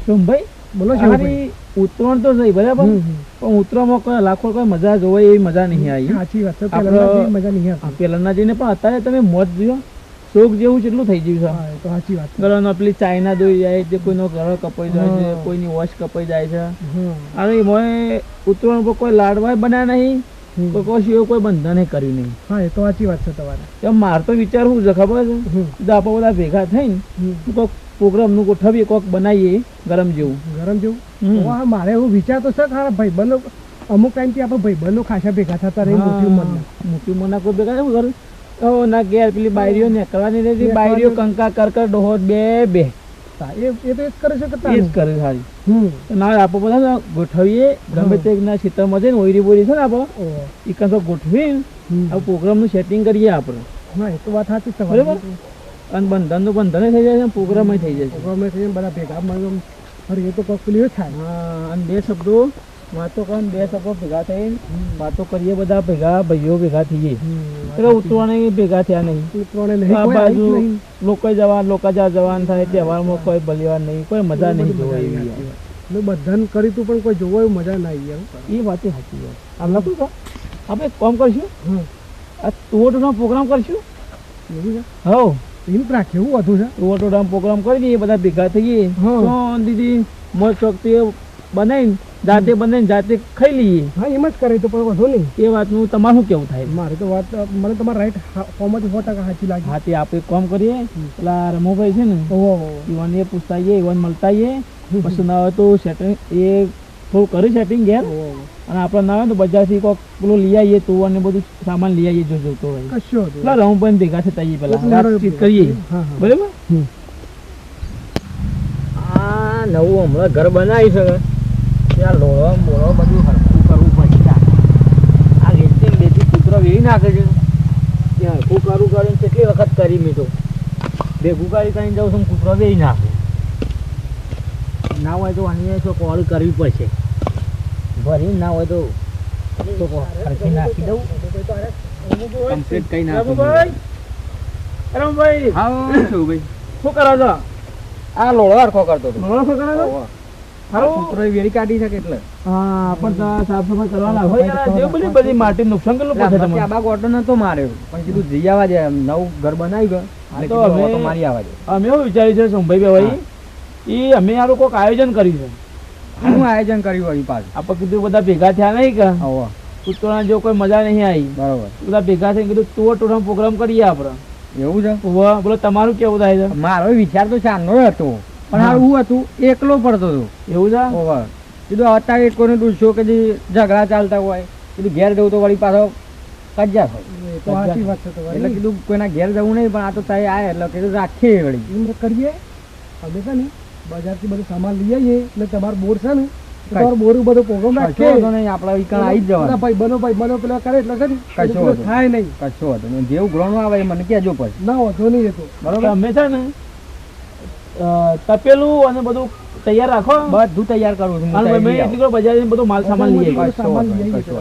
સોમભાઈ બોલો છો અમારી ઉત્તરાયણ તો નહીં બરાબર, પણ ઉત્તરાયણમાં કોઈ લાખો કોઈ મજા જોવાય એવી મજા નહીં આવી. સાચી વાત છે, આપણે પહેલાંના જેવી મજા નહીં આવતી. પેલાના જઈને પણ અત્યારે તમે મોજ જોયો, શોખ જેવું કેટલું થઈ ગયું છે. હા, એ તો સાચી વાત છે. ગળાનો પેલી ચાઇના દોઈ જાય છે, કોઈનો ગળો કપાઈ જાય છે, કોઈની વોશ કપાઈ જાય છે. અને મોય ઉત્તરાયણ પર કોઈ લાડવા બનાવ્યા નહીં, કોઈ એવું કોઈ બંધન કર્યું નહીં. હા, એ તો સાચી વાત છે તમારે. એમ મારે તો વિચાર શું છે ખબર છે, આપણે બધા ભેગા થઈને કોઈક પ્રોગ્રામનું ગોઠવીએ, કોઈક બનાવીએ ગરમ જેવું. ગરમ જેવું હા, મારે એવું વિચાર તો છે ખરા. ભાઈબંધો અમુક ટાઈમથી આપણે ભાઈબંધો ખાસા ભેગા થતા રહી. મોટી ઉંમરના કોઈ ભેગા એવું કરે ના ઘેર પેલી બાયરીઓ નીકળવાની રહેતી, બાયરીઓ કંકા કર ડોહો બે એ તો એ જ કરે છે કે એ જ કરે સારી. ના આપણે બધા ગોઠવીએ ગમે તે ક્ષેત્રમાં જઈને ઓયરી બોરી છે ને આપણે એ કંઈ ગોઠવી આ પ્રોગ્રામનું સેટિંગ કરીએ આપણે. હા, એ તો વાત સાચી છે બરાબર. અને બંધનનું બંધન થઈ જાય છે, પ્રોગ્રામ થઈ જાય છે. પ્રોગ્રામ થઈ જાય બધા ભેગા મળે. અરે એ તો કોકલીઓ થાય. હા, અને બે શબ્દો વાતો કરીને બે શબ્દો ભેગા થઈને વાતો કરીએ, બધા ભેગા ભાઈઓ ભેગા થઈએ. એટલે ઉતરવાને ભેગા થયા નહીં. આ બાજુ લોકો જવાન થાય, તહેવારમાં કોઈ બલિવાર નહીં, કોઈ મજા નહીં જોવા એવી. બધાને કરી તું પણ કોઈ જોવા એવું મજા ના આવી. એ વાત સાચી વાત. આમ લખું તો આપણે કામ કરશું, આ ટોટનો પ્રોગ્રામ કરશું. હવ એમ રાખે એવું હતું છે. ટોટોડામ પ્રોગ્રામ કરી દઈએ, બધા ભેગા થઈએ. દીદી મોજ શોખથી બનાવીને જાતે બનાવીને જાતે ખાઈ લઈએ. હા, એમ જ કરે તો પણ વધુ નહીં. એ વાતનું તમારું કેવું થાય? મારે તો વાત મને તમારે રાઈટ ફોર્મથી 100% સાચી લાગી. હા, તે આપણે કામ કરીએ, પેલા રમુભાઈ છે ને ઈવન એ પૂછતા આવીએ, ઈવન મળતા આવીએ. પછી ના હોય તો સેટિંગ એ થોડું કરી સેટિંગ ઘેર, અને આપણે ના હોય તો બજારથી કોઈક પેલું લઈ આવીએ, તુવર ને બધું સામાન લઈ આવીએ. જોતો હોય કશું પેલા રમુભાઈ ભેગા થતા આવીએ, પેલા વાતચીત કરીએ. બરાબર. આ નવું હમણાં ઘર બનાવી છે, ત્યાં લોળવા મોળવા બધું હરખું કરવું પડશે. આ લેતી કૂતરો વેરી નાખે છે, ત્યાં હરખું કરવું કરીને કેટલી વખત કરી મેં તો ભેગું કરીને જાઉં છું, કૂતરો વેરી નાખે. ના હોય તો અહીંયા તો કોલ કરવી પડશે, ભરી ના હોય તો હરખી નાખી દઉં, કમ્પ્લીટ કઈ નાખું. ભાઈ હા, શું ભાઈ શું કરો છો? આ લોળો હરખો કરતો હતો. લોળો હરખો કરો છો? વેરી કાઢી શકે એટલે હા, પણ સાફ સફાઈ કરવાના હોય. બધી માટી નુકસાન કેટલું પડશે તમને? આ બાગ ઓટો નતો માર્યો, પણ કીધું જઈ આવવા જાય, નવું ઘર બનાવી ગયો તો અમે મારી આવવા જાય. અમે એવું વિચાર્યું છે સોમભાઈ ભાઈ, એ અમે યાર કોઈક આયોજન કર્યું છે. શું આયોજન કર્યું હોય પાછું? આપણે કીધું બધા ભેગા થયા નહીં કે ઉત્તરાયણ જો કોઈ મજા નહીં આવી, બરોબર, બધા ભેગા થઈને કીધું ટોટો પ્રોગ્રામ કરીએ આપણે. એવું છે? બોલો તમારું કેવું થાય છે? મારો વિચાર તો ચાંદનો હતો, પણ આવું હતું એકલો પડતો હતો. એવું છે? કીધું અત્યારે કોઈને પૂછ્યો કે ઝઘડા ચાલતા હોય, કીધું ઘેર જવું તો વળી પાછો કજ્જા થાય. એટલે કીધું કોઈના ઘેર જવું નહીં, પણ આ તો તારે આવે એટલે કીધું રાખીએ વળી એમ કરીએ. અમે છે ને બજારથી બધું સામાન લઈ આવીએ, એટલે તમારે બોર છે ને તમારે બોરું બધો પ્રોગ્રામ રાખીએ. આપડા વિકણ આવી જ જવા ભાઈ બનો પેલા કરે એટલે કશું થાય નહીં. કશો હતો જેવું ગ્રહણ આવે એ મને કહેજો પછી. ના વધુ નહીં રહેતો. બરોબર. અમે છે ને તપેલું અને બધું તૈયાર રાખો, બધું તૈયાર કરું છું. બજાર બધું માલ સામાન લઈ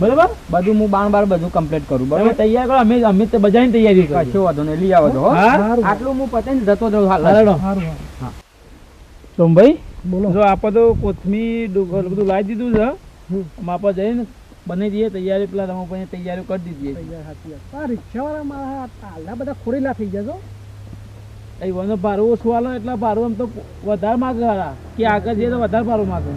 બરાબર, બધું હું બાણ બાર બધું કમ્પ્લીટ કરું. બરાબર, તૈયાર કરો. અમે બજારની તૈયારી કશો વાંધો નહીં, લઈ આવો છો. આટલું હું પતે જતો રહું. સોમભાઈ બોલો. જો આપણે તો કોથમીર બધું લાવી દીધું છે, આપણે જઈને બનાવી દઈએ તૈયારી. પેલા રમા તૈયારી કરી દીધી. રિક્ષાવાળા મારા બધા ખોરેલા થઈ જશો. એવાનો ભાડું ઓછું આલો એટલે ભાડું આમ તો વધારે માગે કે આગળ જઈએ તો વધારે ભાડું માગે.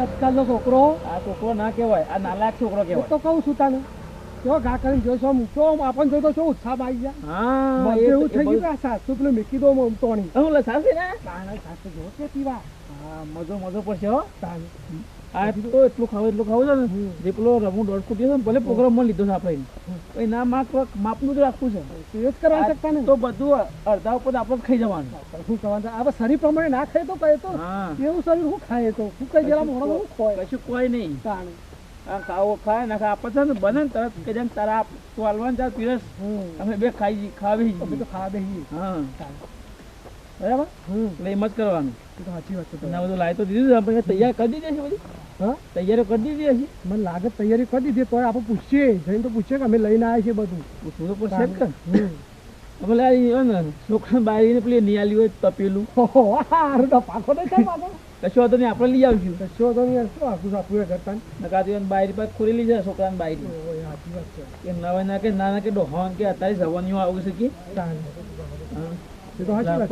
આજકાલનો છોકરો આ છોકરો ના કહેવાય, આ નાલાયક છોકરો કહેવાય. તો કહું છું તને કેવો ઘા કરીને જોઈશો, શું આપણને જોઈ તો શું ઉત્સાહ આવી જાય. હા, એવું થઈ ગયું કે સાસુ પેલું મૂકી દો તોણી. હું સાસુ ને સાસુ જો કે પીવા. હા, મજો પડશે હો. આ તો એટલું ખાવું છે ને, જે પેલો રમું દોઢ ફૂટી છે ને, ભલે પ્રોગ્રામમાં લીધો છે આપણે, ના માપનું જ રાખવું છે. એ જ કરવા શકતા ને તો બધું અડધા ઉપર આપણે ખાઈ જવાનું. શું કરવાનું? આપણે શરીર પ્રમાણે ના ખાય તો કહે તો એવું શરીર શું ખાય તો શું કઈ જરા મોડો કશું કોઈ નહીં. ખાવો ખાય ના ખાય આપણે છે ને બને ને તરત કે જેમ તારા તું હાલવાનું ચાલ પીરસ અમે બે ખાવી તો ખાવા બેસી. હા, બરાબર. એટલે એમ જ કરવાનું. સાચી વાત છે. બધું લાવી તો દીધું, આપણે તૈયાર કરી દીધી છે બધી. હા, તૈયારી કરી દીધી હશે. મને લાગે તૈયારી કરી દીધી. તો આપણે પૂછીએ જઈને તો પૂછીએ કે અમે લઈને આવ્યા છીએ બધું. પૂછવું તો પડશે જ કે. પેલા ઈ ને છોકરા બારીને પેલી નિયાલી હોય તપેલું ઓહો હારું તો પાકો તો છે પાકો કશો હતો નહીં આપણે લઈ આવશું કશો તો નહીં શું આખું સાપુએ કરતા નકાતી બારી પાસે ખોલેલી છે છોકરાને બારી ઓય સાચી વાત છે કે નવા ના કે નાના કે ડોહાન કે અત્યારે જવાનીઓ આવું છે કે એ તો સાચી વાત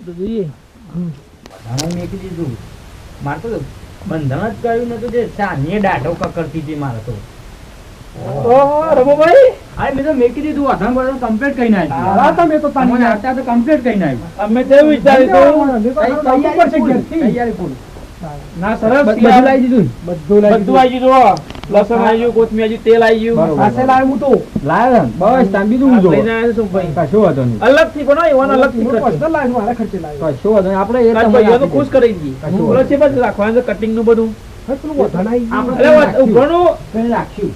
તો જોઈએ મેં કીધું મારે તો બંધન જ કર્યું નતું જે સાંજે દાઢો કકડતી હતી મારે તો ઓહો રમોભાઈ હા મેં તો મેકી દીધું અધમ બધું કમ્પ્લીટ કરી નાખ્યું હા તમે તો તમને આવતા તો કમ્પ્લીટ કરી નાખ્યું અમે તો એવું વિચાર્યું તૈયારી પૂરી ના સરસ બધું લાવી દીધું બધું બધું આવી ગયું લસણ આવી ગયું કોથમીર આવી ગયું તેલ આવી ગયું પાસે લાવ્યું હું તો લાવ્યો ને? બસ તાન બીજું જો લઈને આવ્યા છું ભાઈ કશો હતો નહીં અલગ થી બનાવો એવાનો અલગ થી કરજો પર્સનલ લાવ્યું મારા ખર્ચે લાવ્યું કશો હતો નહીં આપણે એ કાચ તમને ભાઈઓ તો આપી ખુશ કરી દી કશું બોલો છે બસ રાખવાનું છે કટિંગ નું બધું પેલું વધાણાઈ ગયું. આપણે અરે ઉભણું કઈ રાખ્યું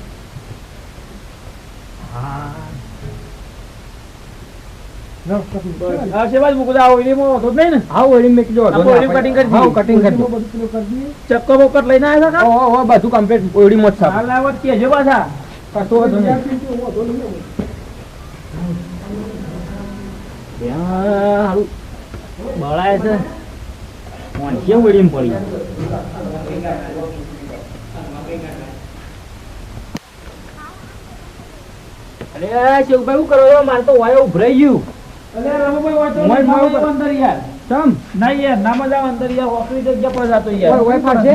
હા રફ કટિંગ. આ સેવા જ મૂકું આવો એમાં હતો જ નહીં ને હા ઓળી મેં કીધું આપણે ઓળી cutting કરી હા દીધી. કટિંગ કરી દો બધું પેલું કરી દઈએ. ચક્કો બોકટ લઈને આવ્યા હતા ઓ ઓ બધું કમ્પ્લીટ ઓળી મોજ સાહેબ હાલ આવત કેજો પાછા કશો હતો નહીં વધુ નહીં આવે. હારું બળાય છે વાંચીએ ઓળીમ પડી અરે શેવભાઈ શું કરો છો? મારે તો વાયો ઉભરાઈ ગયું અરે રમુભાઈ વાંચો મોય ના મોય મજા આવે અંદર યાર ચમ નહીં યાર ના મજા આવે અંદર યાર ઓકરી જગ્યા પર જાતો યાર વાય ફાડશે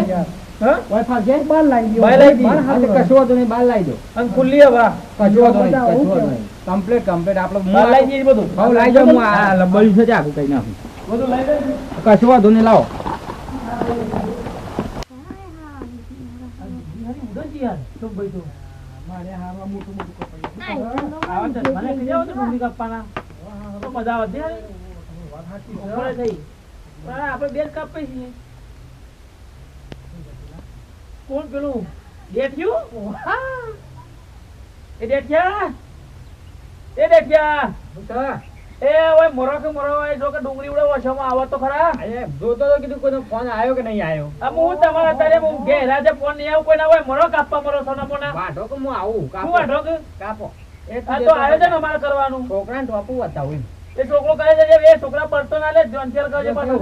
હા વાય ફાડશે બહાર લાવી દો. બહાર લાવી દી. બહાર હાથ હા, કશો હતો નહીં બહાર લાવી દો અને ખુલ્લી હવા કશો હતો નહીં બધા આવું કશો હતો કેવું? નહીં કમ્પ્લીટ કમ્પ્લીટ આપણે બહાર લાવી દઈએ બધું હવે લાવી દો હું આ લબડ્યું છે તે આખું કઈ નાખું બધું લઈ લઈએ કશો વાંધો નહીં લાવો મારે હારવા મોટું મોટું કપાયું. આવા છે મને કીધું હતું ડુંગળી કાપવાના તો મજા આવતી યાર વાત સાચી છે. બપોરે થઈ પણ આપણે બે જ કાપીએ છીએ કોણ પેલું ડેઠિયું એ ડેઠિયા એ ડેઠિયા એ ઓય મોરો કે મોરો ઓય જો કે ડુંગળી ઉડે વછોમાં આવત તો ખરા જોતો તો કીધું કોઈનો ફોન આવ્યો કે નહીં આવ્યો આ હું તમારા અત્યારે હું ઘેરા છે ફોન નહીં આવું કોઈ ના હોય મોરો કાપવા મોરો સોના મોના વાઢો કે હું આવું શું વાંધો કે કાપો આ તો આયોજન અમારે કરવાનું છોકરાને ટોપું બતાવું એ છોકરો કરે છે એ છોકરા પડતો ના લે જોનચેલ કરે પાછો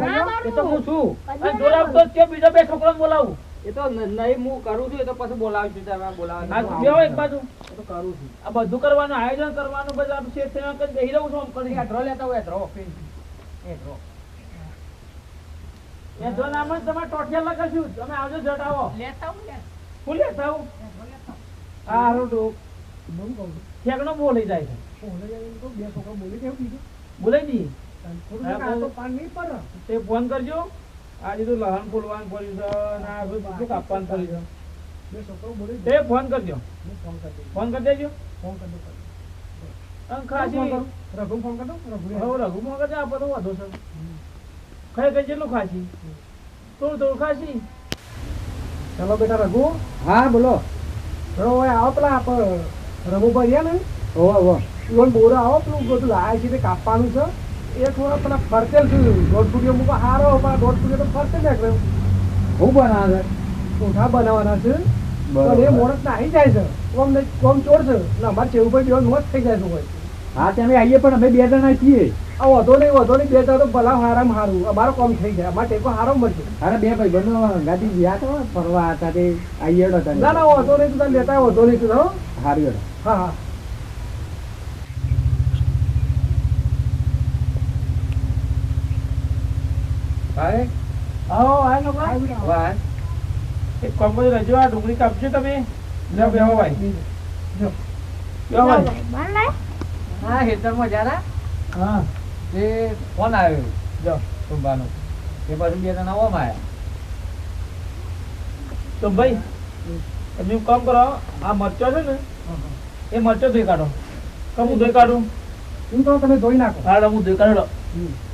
એ તો હું છું અને જોડાવતો જ છે બીજો બે છોકરાને બોલાવું એ તો નહીં હું કરું છું એ તો પછી બોલાવશું તમે બોલાવો આ બેહો એક બાજુ તો કરું છું આ બધું કરવાનું આયોજન કરવાનું બધા આમ શેઠ સેવા કરી બેહી રહું છું આમ કરી ડ્રો લેતા હોય ડ્રો એ ડ્રો એ જો નામ જ તમારે ટોટિયા લગાડશું તમે આવજો જટ આવો ફૂલ લેતા આવું આ હારું તો બહુ કહું છું. ઠેકણો બોલી જાય છે ઓલે જઈને તો બે છોકરા બોલી કેવું કીધું? બોલાઈ દી થોડું જરા આ તો પાન નહીં પડે. તે ફોન કરજો આજે તો લહણ ફૂલવાનું પડ્યું છે અને આ બધું કાપવાનું પડ્યું બે છોકરાઓ બોલી છે તે ફોન કરજો હું ફોન કરી દઈશ. ફોન કરી દેજો ફોન કરી દઉં. અને ખાસી ફોન કરું. રઘુ ફોન કરી દઉં? રઘુને. હવે રઘુ ફોન કરજો આ બધો વાંધો છે ખાઈ કઈ જેટલું ખાસી થોડું થોડું ખાસી ચાલો બેટા રઘુ હા બોલો ચલો હવે આવો પેલા આપણે રઘુભાઈ રહ્યા ને ઓ ઓ ઈવન બોરો આવો પેલું બધું લાયા છે તે કાપવાનું છે એ થોડા પેલા ફરતેલ છે દોઢ ફૂટીઓ મૂકો હારો પણ દોઢ ફૂટીઓ તો ફરતે નાખે હું બનાવે કોઠા બનાવવાના છે બરોબર. પણ એ મોણસ ના આવી જાય છે કોમ ચોર છે ને અમારે ચેવુભાઈ જેવા નોટ થઈ જાય છે કોઈ હા તમે આવીએ પણ અમે બે જણા છીએ આ વધો નહીં બે ચાર તો ભલા હારામાં હારું અમારો કોમ થઈ જાય અમારે ટેકો હારો મળશે અરે બે ભાઈ બંને ગાડી ગયા તો ફરવા હતા તે આવીએ ના ના વધો નહીં તું તારે લેતા વધો નહીં તું હો હારી હા હા ભાઈ આવો આ લોકો વાત એક કામ કરી લેજો આ ડુંગળી કાપજો તમે લે બેહો ભાઈ જો બેહો ભાઈ હા હેતરમાં જરા હા તે ફોન આવ્યો જો સુંબાનો એ પછી બે જણા ઓમ આવ્યા તો ભાઈ તમે એક કામ કરો આ મરચો છે ને એ મરચો ધોઈ કાઢો કમ હું ધોઈ કાઢું એમ તો તમે ધોઈ નાખો હા હું ધોઈ કાઢો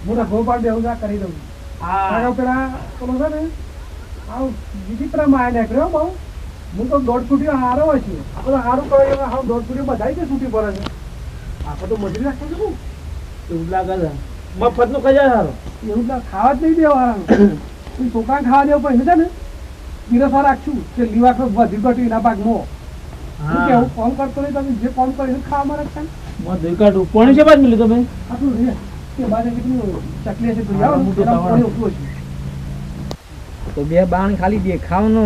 હું તો ગોપાલ દેવું જા કરી દઉં હા પેલા પેલો છે ને આવ વિચિત્રમાં આવી નાખ્યો બહુ હું તો દોઢ ફૂટીઓ હારો હોય છે આપણે હારું કરે હાવ દોઢ ફૂટીઓ બધાય છે છૂટી પડે છે આપણે તો મજૂરી રાખીએ છું એવું લાગે છે મફત નું ખજા સારો એવું તો ખાવા જ નહીં દેવાનું છોકરા ખાવા દેવું પણ છે ને પીરસવા રાખશું કે લીવા વધી ઘટ્યું એના ભાગમાં શું કેવું કોમ કરતો નહીં તમે જે કોમ કરો એનું ખાવા મળે છે મોં ધોઈ કાઢું પાણી છે બાદ મિલ્યું તમે આટલું રે કે બાદ કેટલું ચકલી છે તો હા, આવો મોટું ગરમ તવા. પાણી ઉકળું છે તો બે બાણ ખાલી દેખાવનો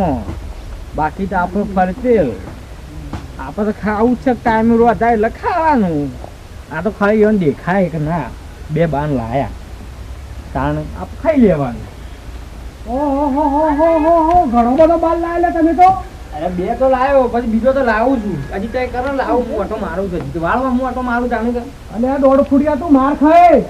બાકી તો આપણો ફરતેલ આપણે તો ખાવું છે ટાઈમ રોજ થાય એટલે ખાવાનું આ તો ખાલી એવું દેખાય કે ના બે બાણ લાયા તાણ આપણે ખાઈ લેવાનું ઓહો ઘણો બધો બાલ લાયેલા તમે તો અરે બે તો લાવ્યો પછી બીજો તો લાવું છું હજી તો કરો લાવું હું ઓટો મારું છું હજી વાળવા હું ઓટો મારું જાણું કે અને આ દોડ ફૂડિયા તું માર ખાય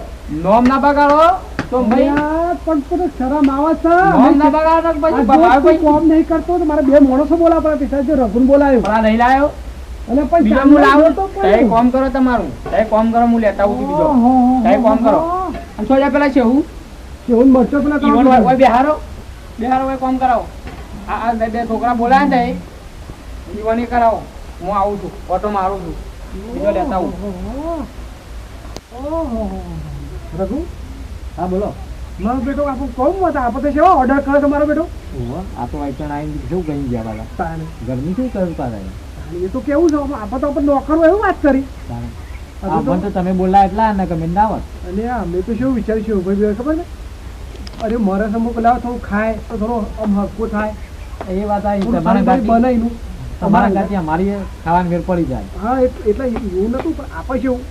નોમ ના બગાડો તો ભાઈ યાર, પણ તો શરમ આવે છે નોમ ના બગાડો તો પછી આ જો બગાડ તું પછી કોમ નહીં કરતો તો મારે બે માણસો બોલાવવા પડે પિતા જો રઘુન બોલાયો પેલા નહીં લાવ્યો અને પછી બીજો હું લાવું તય કોમ કરો તમારું તય કોમ કરો હું લેતા આવું છું બીજો તય કોમ કરો અને છોડ્યા પેલા છે હું કેવું મરચો પેલા ઈવન ઓય બેહારો ઓય કોમ કરાવો આ બે છોકરા બોલાય ને ઈવન એ કરાવો હું આવું છું ઓટો મારું છું બીજો લેતા આવું રઘુ હા બોલો મારો બેટો આપણું કોમ હતા આપણે તો કેવો ઓર્ડર કરે તમારો બેટો આ તો વાઈટણ આવીને શું કહી ગયા વાલા તાણે ગરમી શું કરું પાછા એ તો કેવું છે આપણે તો આપણે નોકર હોય એવું વાત કરી આ પણ તો તમે બોલા એટલા ને કે મેં ના આવત અને અમે તો શું વિચારીશું ભાઈ ખબર ને અરે મારા સમૂહ પેલા થોડું ખાય તો થોડો આમ હરકો થાય એ વાત આવી થોડું તમારા સારી ગાતી બનાવીનું તમારા ગાતી અમારી ખાવાની મેળ પડી જાય હા એટલે એવું નતું પણ આપણે કેવું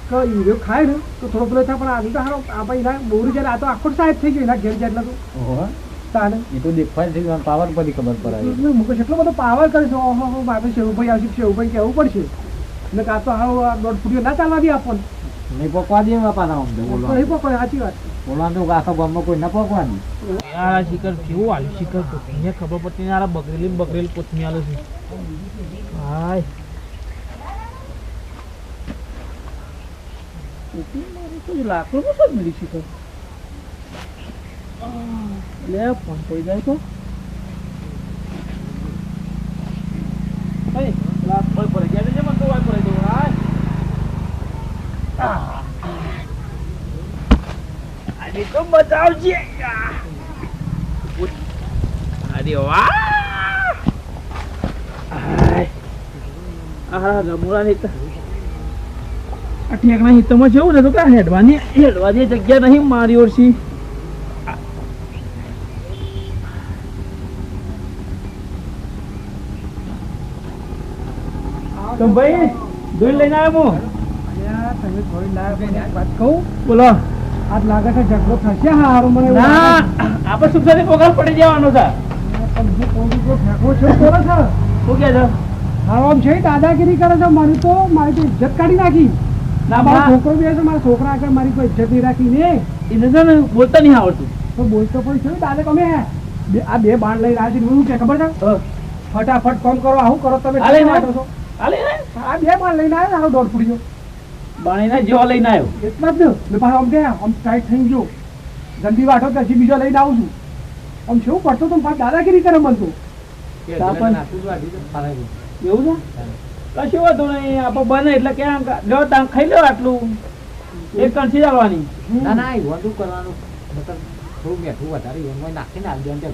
કે હીરો ખાય ને તો થોડો પેલો થાય પણ આગળ તો સારો આપણે એના બોરી જાય આ તો આખો સાહેબ થઈ ગયો એના ઘેર જાય એટલે તો ઓહો તાને એ તો દેખાય છે પાવર પરથી ખબર પડે મુકેશ એટલો બધો પાવર કરે છે ઓહો હો મારે શેવુભાઈ આવશે શેવુભાઈ કહેવું પડશે ને કાં તો હાવ દોઢ ફૂટીઓ ના ચાલવા દે આપણને નહીં પકવા દે બાપા ના અમને તો બોલવા નહીં પકડે સાચી વાત બોલવાનું તો આખા ગામમાં કોઈ ના પકવા દે યાર આ શિખર કેવું હાલ્યું શિખર તો એને ખબર પડતી યાર બકરેલી કોથમી આલે છે હાય લાકડું શું મળી શિખર લે ફોન પડી જાય તો લાકડ પડી ગયા છે મને તો વાય પડી દઉં હાય આજે તો બતાવજે અરે વાહ આ રમુરા ની આ ઠેકના હિતમાં જેવું ને તો કે હેડવાની જગ્યા નહીં મારી ઓરસી તો ભાઈ દોઈ લઈને આવ્યો હું તમે થોડી લાગે વાત કહું બોલો આજ લાગે છે ઝઘડો થશે હારું મને એવું ના લાગે. આપણે સુખ સાથે પગાર પડી જવાનો છે પણ જે કોઈ બીજો ફેંકો છે એ કરે છે શું કે છે હારો આમ છે દાદાગીરી કરે છે મારી તો ઇજ્જત કાઢી નાખી ના મારો બા છોકરો બી છે મારા છોકરા આગળ મારી કોઈ ઇજ્જત નહીં રાખી ને એને છે ને બોલતા નહીં આવડતું તો બોલતો પણ છે દાદા તમે આ બે બાણ લઈ રહ્યા છે એવું કે ખબર છે ફટાફટ કામ કરો આવું કરો તમે હાલે ને. વાંચો છો? હાલે ને આ બે બાણ લઈને આવ્યો હારો દોઢ ફૂટ્યો બાણીના જેવો લઈને આવ્યો એટલા જ ને પાછો આમ કે આમ ટાઈટ થઈ ગયો જલ્દી વાટો પછી બીજો લઈને આવું છું આમ શું પડતો તો પાછું દાદાગીરી કરે મન તો એવું છે કશું વાંધો નહીં આપણે બને એટલે ક્યાં લો તાંગ ખાઈ લો આટલું એક કણસી ચાલવાની ના ના એ વધુ કરવાનું મતલબ થોડું મીઠું વધારે એમાં નાખીને આપી દે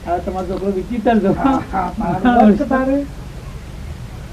હવે તમારો છોકરો વિચિત્ર છે તારે